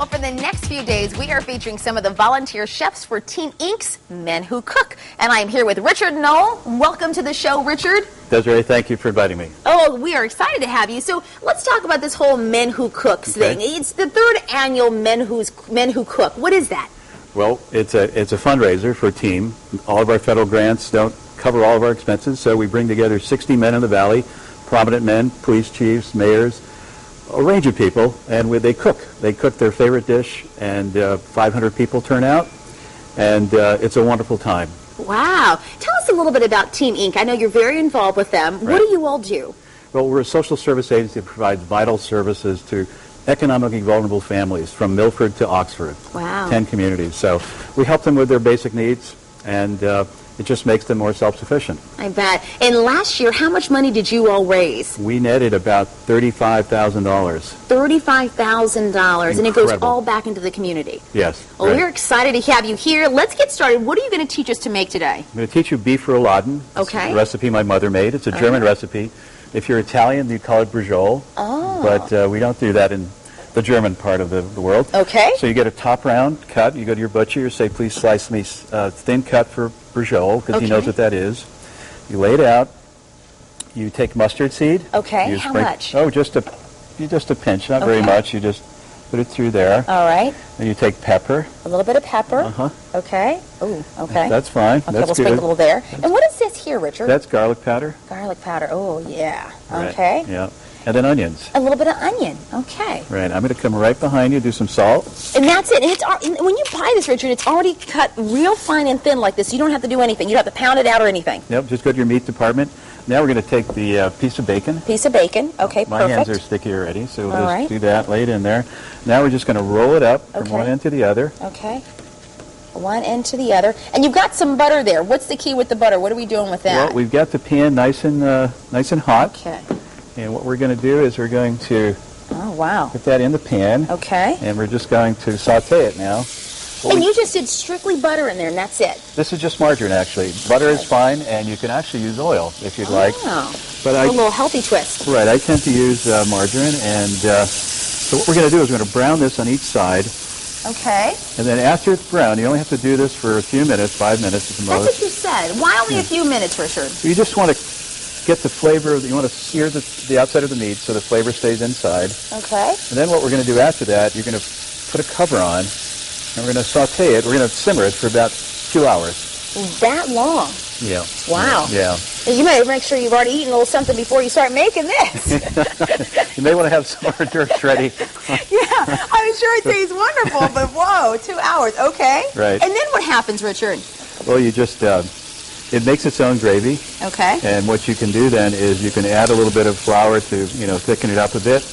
Well, for the next few days, we are featuring some of the volunteer chefs for Team Inc.'s Men Who Cook. And I'm here with Richard Knoll. Welcome to the show, Richard. Desiree, thank you for inviting me. Oh, we are excited to have you. So let's talk about this whole Men Who Cooks thing. It's the third annual Men Who Cook. What is that? Well, it's a fundraiser for a team. All of our federal grants don't cover all of our expenses, so we bring together 60 men in the Valley, prominent men, police chiefs, mayors, a range of people, and they cook. They cook their favorite dish, and 500 people turn out, and it's a wonderful time. Wow. Tell us a little bit about Team Inc. I know you're very involved with them. Right. What do you all do? Well, we're a social service agency that provides vital services to economically vulnerable families from Milford to Oxford. Wow. 10 communities. So we help them with their basic needs, and it just makes them more self-sufficient. I bet. And last year, how much money did you all raise? We netted about $35,000. $35,000, and it goes all back into the community. Yes. Well, right. we're excited to have you here. Let's get started. What are you going to teach us to make today? I'm going to teach you beef rouladen. Okay. It's a recipe my mother made. It's a German recipe. If you're Italian, you call it brujol. Oh. But we don't do that in the German part of the world. Okay. So you get a top round cut. You go to your butcher. You say, please slice me thin cut for brujol, because he knows what that is. You lay it out. You take mustard seed. Okay. How much? Oh, just a pinch, not very much. You just put it through there. All right. Then you take pepper. A little bit of pepper. Uh-huh. Okay. Ooh, okay. That's fine. Okay, That's we'll sprinkle a little there. And what is this here, Richard? That's garlic powder. Garlic powder. Oh, yeah. Right. Okay. Yeah. And then onions. A little bit of onion. Okay. Right. I'm going to come right behind you, do some salt. And that's it. And when you buy this, Richard, it's already cut real fine and thin like this. You don't have to do anything. You don't have to pound it out or anything. Yep. Just go to your meat department. Now we're going to take the piece of bacon. Piece of bacon. Okay, My perfect. hands are sticky already, so we'll All just right. do that, lay it in there. Now we're just going to roll it up from one end to the other. Okay. One end to the other. And you've got some butter there. What's the key with the butter? What are we doing with that? Well, we've got the pan nice and hot. Okay. And what we're going to do is we're going to put that in the pan. Okay. And we're just going to saute it now. And you just did strictly butter in there, and that's it? This is just margarine, actually. Butter is fine, and you can actually use oil if you'd like. But a little healthy twist. Right. I tend to use margarine, and so what we're going to do is we're going to brown this on each side. Okay. And then after it's brown, you only have to do this for a few minutes, 5 minutes at the most. That's what you said. Why only a few minutes, Richard? You just want to get the flavor, you want to sear the outside of the meat so the flavor stays inside. Okay. And then what we're going to do after that, you're going to put a cover on, and we're going to saute it. We're going to simmer it for about 2 hours. That long? Yeah. Wow. Yeah. You better make sure you've already eaten a little something before you start making this. You may want to have some hors d'oeuvres ready. Yeah, I'm sure it tastes wonderful, but whoa, 2 hours. Okay. Right. And then what happens, Richard? Well, you just, it makes its own gravy. Okay. And what you can do then is you can add a little bit of flour to, thicken it up a bit.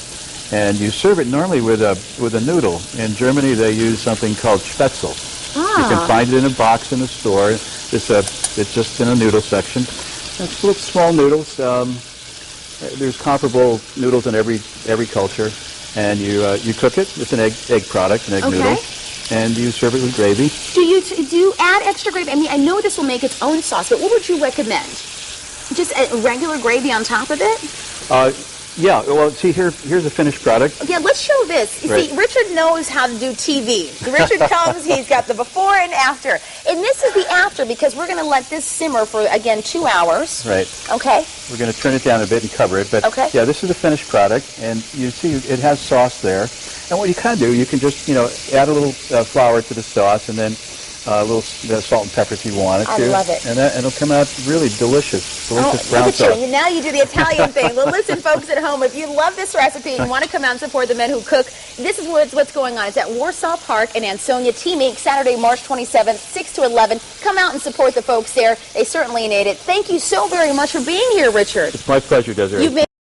And you serve it normally with a noodle. In Germany, they use something called Spätzle. You can find it in a box in the store. It's just in a noodle section. It's little small noodles. There's comparable noodles in every culture, and you cook it. It's an egg product, an egg noodle, and you serve it with gravy. Do you add extra gravy? I mean, I know this will make its own sauce, but what would you recommend? Just a regular gravy on top of it? Yeah, well, see, here's a finished product. Yeah, let's show this. You see, Richard knows how to do TV. Richard comes, he's got the before and after. And this is the after, because we're going to let this simmer for, again, 2 hours. Right. Okay. We're going to turn it down a bit and cover it. But, yeah, this is the finished product, and you see it has sauce there. And what you can do, you can just, add a little flour to the sauce, and then a little salt and pepper if you want it to. I love it. And it'll come out really delicious brown sauce. Look at you. Now you do the Italian thing. Well, listen, folks at home, if you love this recipe and you want to come out and support the Men Who Cook, this is what's going on. It's at Warsaw Park in Ansonia. Team Inc., Saturday, March 27th, 6 to 11. Come out and support the folks there. They certainly need it. Thank you so very much for being here, Richard. It's my pleasure, Desiree.